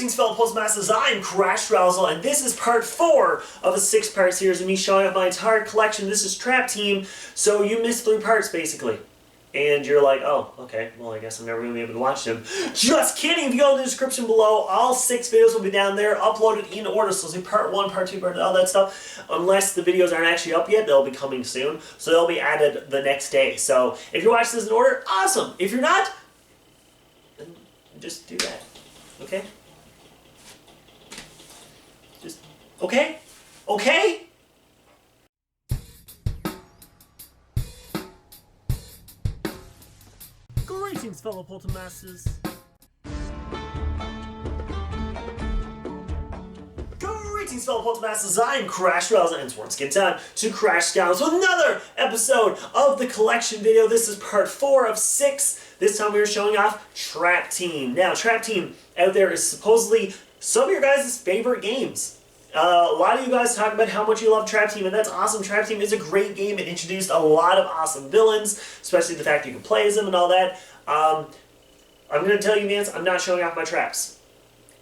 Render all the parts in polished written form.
Greetings fellow Postmasters, I'm Rowsell, and this is part 4 of a 6-part series of me showing off my entire collection. This is Trap Team, so you missed 3 parts basically. And you're like, oh, okay, well I guess I'm never going to be able to watch them. Just kidding! If you go in the description below, all 6 videos will be down there, uploaded in order, so say part 1, part 2, part all that stuff. Unless the videos aren't actually up yet, they'll be coming soon, so they'll be added the next day. So if you're watching this in order, awesome! If you're not, then just do that, okay? Just, okay? Okay? Greetings, fellow Poltermasters. Greetings, fellow Poltermasters. I'm Crashmas, and it's once again time to crash Skylanders with another episode of the collection video. This is part 4 of 6. This time we are showing off Trap Team. Now, Trap Team out there is supposedly some of your guys' favorite games. A lot of you guys talk about how much you love Trap Team, and that's awesome. Trap Team is a great game. It introduced a lot of awesome villains, especially the fact you can play as them and all that. I'm going to tell you, Nance, I'm not showing off my traps.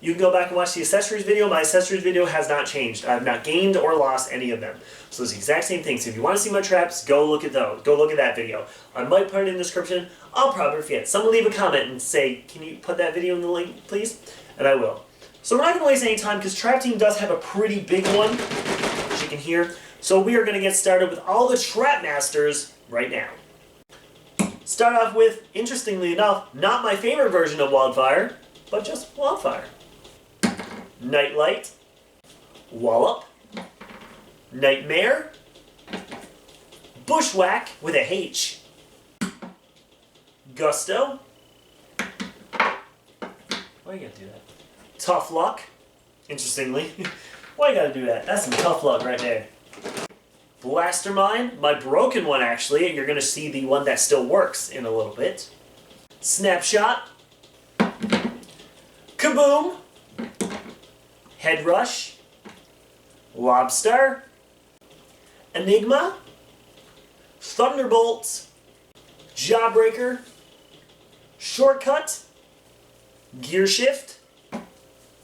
You can go back and watch the accessories video. My accessories video has not changed. I've not gained or lost any of them. So it's the exact same thing. So if you want to see my traps, go look at those. Go look at that video. I might put it in the description. I'll probably forget. Someone leave a comment and say, can you put that video in the link, please? And I will. So we're not going to waste any time because Trap Team does have a pretty big one, as you can hear. So we are going to get started with all the Trap Masters right now. Start off with, interestingly enough, not my favorite version of Wildfire, but just Wildfire. Nightlight, Wallop, Nightmare, Bushwhack with a H, Gusto. Why you gotta do that? Tough Luck, interestingly. Why you gotta do that? That's some tough luck right there. Blastermind, my broken one actually. You're gonna see the one that still works in a little bit. Snapshot, Kaboom, Head Rush, Lobster, Enigma, Thunderbolt, Jawbreaker, Shortcut, Gear Shift,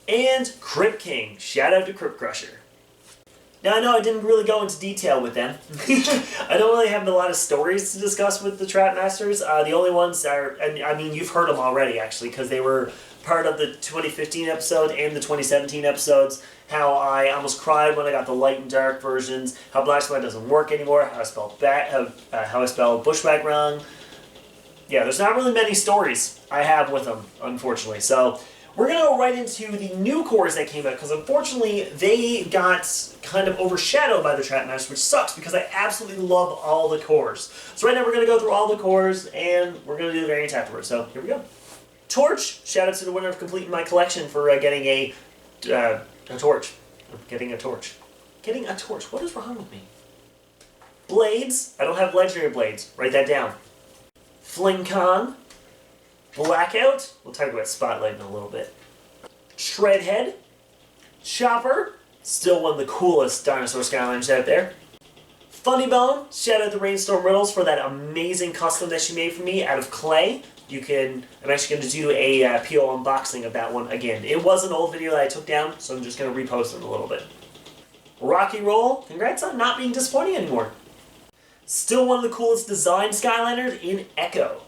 and Crypt King. Shout out to Crypt Crusher. Now I know I didn't really go into detail with them. I don't really have a lot of stories to discuss with the Trap Masters. The only ones are, and I mean you've heard them already actually, because they were part of the 2015 episode and the 2017 episodes. How I almost cried when I got the light and dark versions. How Blackspot doesn't work anymore. How I spelled Bushwhack wrong. Yeah, there's not really many stories I have with them, unfortunately. So we're going to go right into the new cores that came out, because unfortunately they got kind of overshadowed by the Trap Masters, which sucks because I absolutely love all the cores. So right now we're going to go through all the cores and we're going to do the variants afterwards. So here we go. Torch, shout out to the winner of completing my collection for getting a torch. Getting a torch. Getting a torch. What is wrong with me? Blades, I don't have legendary blades. Write that down. Fling Kong. Blackout, we'll talk about Spotlight in a little bit. Shredhead, Chopper, still one of the coolest dinosaur Skylanders out there. Funny Bone, shout out to Rainstorm Riddles for that amazing custom that she made for me out of clay. I'm actually going to do a PO unboxing of that one again. It was an old video that I took down, so I'm just going to repost it a little bit. Rocky Roll, congrats on not being disappointing anymore. Still one of the coolest designed Skylanders in Echo.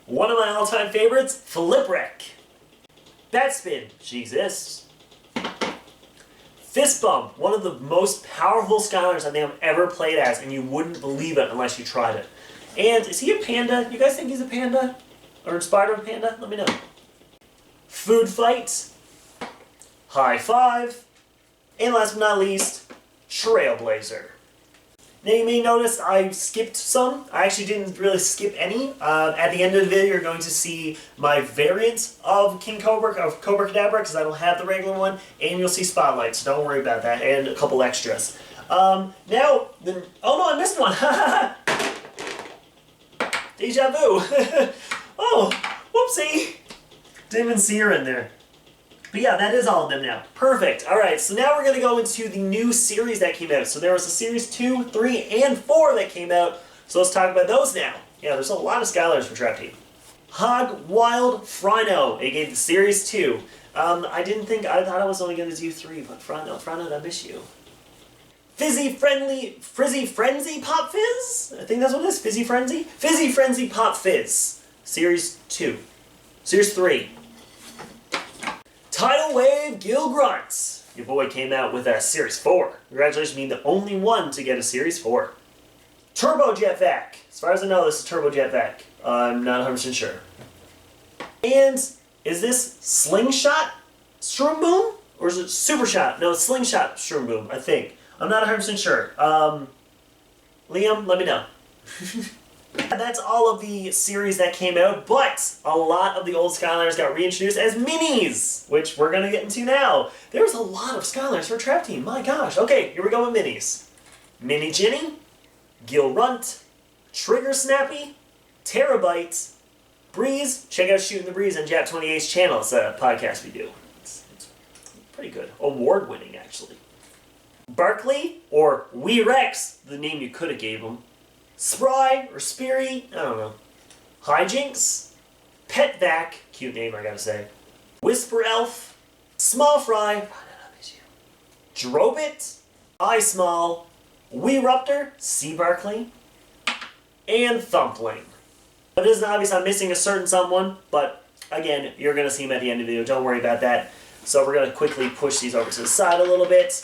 One of my all-time favorites, Flipwreck. Batspin, she exists. Fist Bump, one of the most powerful Skylanders I think I've ever played as, and you wouldn't believe it unless you tried it. And is he a panda? You guys think he's a panda? Or inspired of a panda? Let me know. Food Fight, High Five, and last but not least, Trailblazer. Now you may notice I skipped some. I actually didn't really skip any. At the end of the video you're going to see my variant of King Cobra, of Cobra Kadabra, because I don't have the regular one, and you'll see Spotlight, so don't worry about that, and a couple extras. Oh no, I missed one! Deja vu! Oh, whoopsie! Didn't even see her in there. But yeah, that is all of them now. Perfect. Alright, so now we're going to go into the new series that came out. So there was a Series 2, 3, and 4 that came out. So let's talk about those now. Yeah, there's a lot of Skylanders for Trap Team. Hog Wild Frino, aka the Series 2. I thought I was only going to do 3, but Frino, I miss you. Fizzy Frenzy Pop Fizz? I think that's what it is, Fizzy Frenzy? Fizzy Frenzy Pop Fizz, Series 2. Series 3. Tidal Wave Gill Grunts. Your boy came out with a Series 4. Congratulations, being the only one to get a Series 4. Turbo Jet Vac. As far as I know, this is Turbo Jet Vac. I'm not 100% sure. And is this Slingshot Shroom Boom? Or is it Super Shot? No, it's Slingshot Shroom Boom, I think. I'm not 100% sure. Liam, let me know. That's all of the series that came out, but a lot of the old Skylanders got reintroduced as minis, which we're going to get into now. There's a lot of Skylanders for Trap Team, my gosh. Okay, here we go with minis. Mini Ginny, Gil Runt, Trigger Snappy, Terabyte, Breeze. Check out Shooting the Breeze on Jap28's channel. It's a podcast we do. It's pretty good. Award-winning, actually. Barkley, or Wee Rex, the name you could have gave him. Spry, or Speary, I don't know. Hijinks, Pet Vac, cute name I gotta say. Whisper Elf, Small Fry, Drobit, I Small, Wee Ruptor, C Barkley, and Thumpling. It isn't obvious I'm missing a certain someone, but again, you're gonna see him at the end of the video, don't worry about that. So we're gonna quickly push these over to the side a little bit.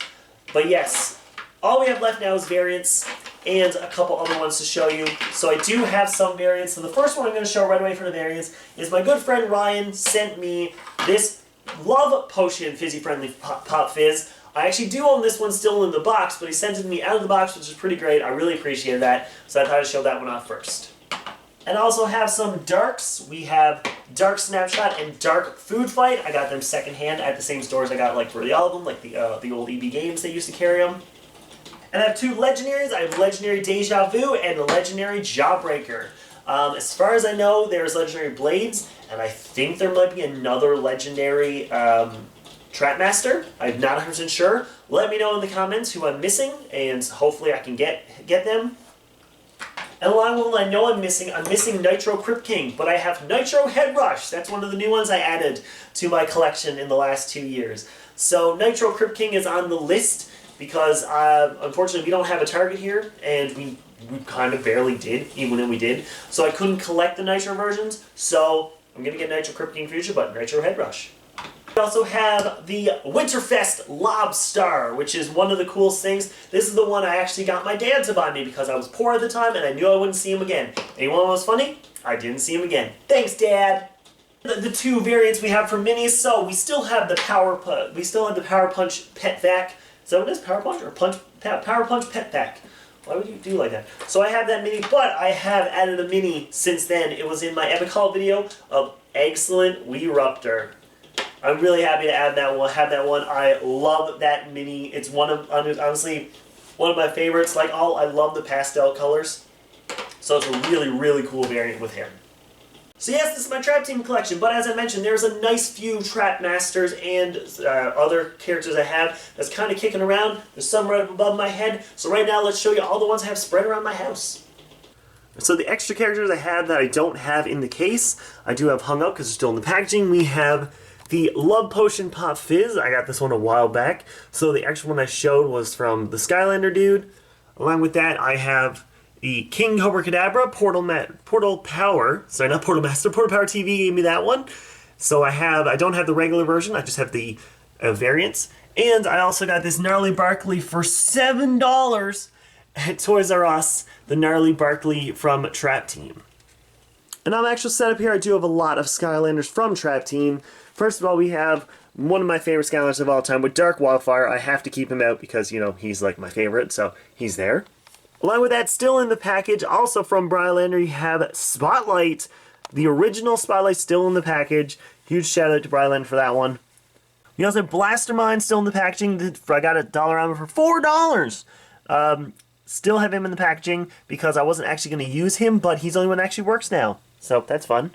But yes, all we have left now is variants and a couple other ones to show you. So I do have some variants. So the first one I'm going to show right away for the variants is my good friend Ryan sent me this Love Potion Fizzy Friendly Pop Fizz. I actually do own this one still in the box, but he sent it to me out of the box, which is pretty great. I really appreciate that. So I thought I'd show that one off first. And I also have some Darks. We have Dark Snapshot and Dark Food Fight. I got them secondhand at the same stores I got like for all of them, like the old EB Games they used to carry them. And I have two Legendaries. I have Legendary Deja Vu and Legendary Jawbreaker. As far as I know, there's Legendary Blades, and I think there might be another Legendary Trapmaster. I'm not 100% sure. Let me know in the comments who I'm missing, and hopefully I can get them. And along with what I know I'm missing Nitro Crypt King, but I have Nitro Head Rush. That's one of the new ones I added to my collection in the last 2 years. So Nitro Crypt King is on the list because unfortunately we don't have a Target here, and we kind of barely did, even when we did. So I couldn't collect the Nitro versions, so I'm going to get Nitro Crypt King Future, but Nitro Head Rush. We also have the Winterfest Lobstar, which is one of the coolest things. This is the one I actually got my dad to buy me because I was poor at the time and I knew I wouldn't see him again. And you want what was funny? I didn't see him again. Thanks, Dad! The two variants we have for minis, so we still have the Power Punch Pet Vac. Is that what it is? Power Punch or Power Punch Pet Vac? Why would you do like that? So I have that mini, but I have added a mini since then. It was in my Epic Haul video of Excellent Wee Ruptor. I'm really happy to add that one. Have that one. I love that mini. It's honestly one of my favorites. I love the pastel colors. So it's a really, really cool variant with him. So yes, this is my Trap Team collection, but as I mentioned, there's a nice few Trap Masters and other characters I have that's kind of kicking around. There's some right up above my head. So right now, let's show you all the ones I have spread around my house. So the extra characters I have that I don't have in the case, I do have hung up because they're still in the packaging. We have the Love Potion Pop Fizz. I got this one a while back. So the extra one I showed was from the Skylander dude. Along with that, I have the King Cobra Kadabra Portal Power. Sorry, not Portal Master. Portal Power TV gave me that one. So I don't have the regular version. I just have the variants. And I also got this Gnarly Barkley for $7 at Toys R Us. The Gnarly Barkley from Trap Team. And I'm actually set up here. I do have a lot of Skylanders from Trap Team. First of all, we have one of my favorite Skylanders of all time with Dark Wildfire. I have to keep him out because, you know, he's like my favorite, so he's there. Along with that, still in the package, also from Brylander, you have Spotlight. The original Spotlight still in the package. Huge shout out to Brylander for that one. We also have Blastermind still in the packaging. I got a Dollarama for $4. Still have him in the packaging because I wasn't actually going to use him, but he's the only one that actually works now. So that's fun.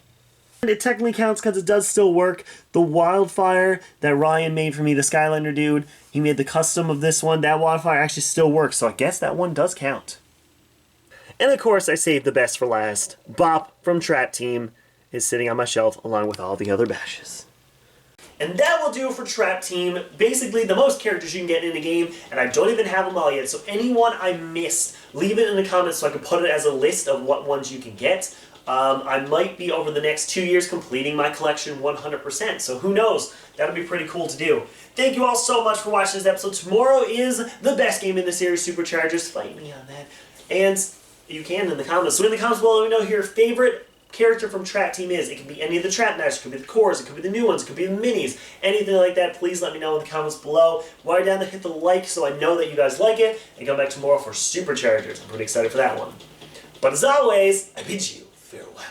And it technically counts because it does still work. The Wildfire that Ryan made for me, the Skylander dude, he made the custom of this one. That Wildfire actually still works, so I guess that one does count. And of course, I saved the best for last. Bop from Trap Team. is sitting on my shelf along with all the other bashes. And that will do for Trap Team. Basically, the most characters you can get in a game, and I don't even have them all yet, so anyone I missed, leave it in the comments so I can put it as a list of what ones you can get. I might be, over the next 2 years, completing my collection 100%, so who knows? That'll be pretty cool to do. Thank you all so much for watching this episode. Tomorrow is the best game in the series, Superchargers. Fight me on that. And you can in the comments. So in the comments below, let me know who your favorite character from Trap Team is. It can be any of the Trap Masters, it could be the cores, it could be the new ones, it could be the minis, anything like that. Please let me know in the comments below. While you're down there, hit the like so I know that you guys like it, and come back tomorrow for Superchargers. I'm pretty excited for that one. But as always, I bid you farewell.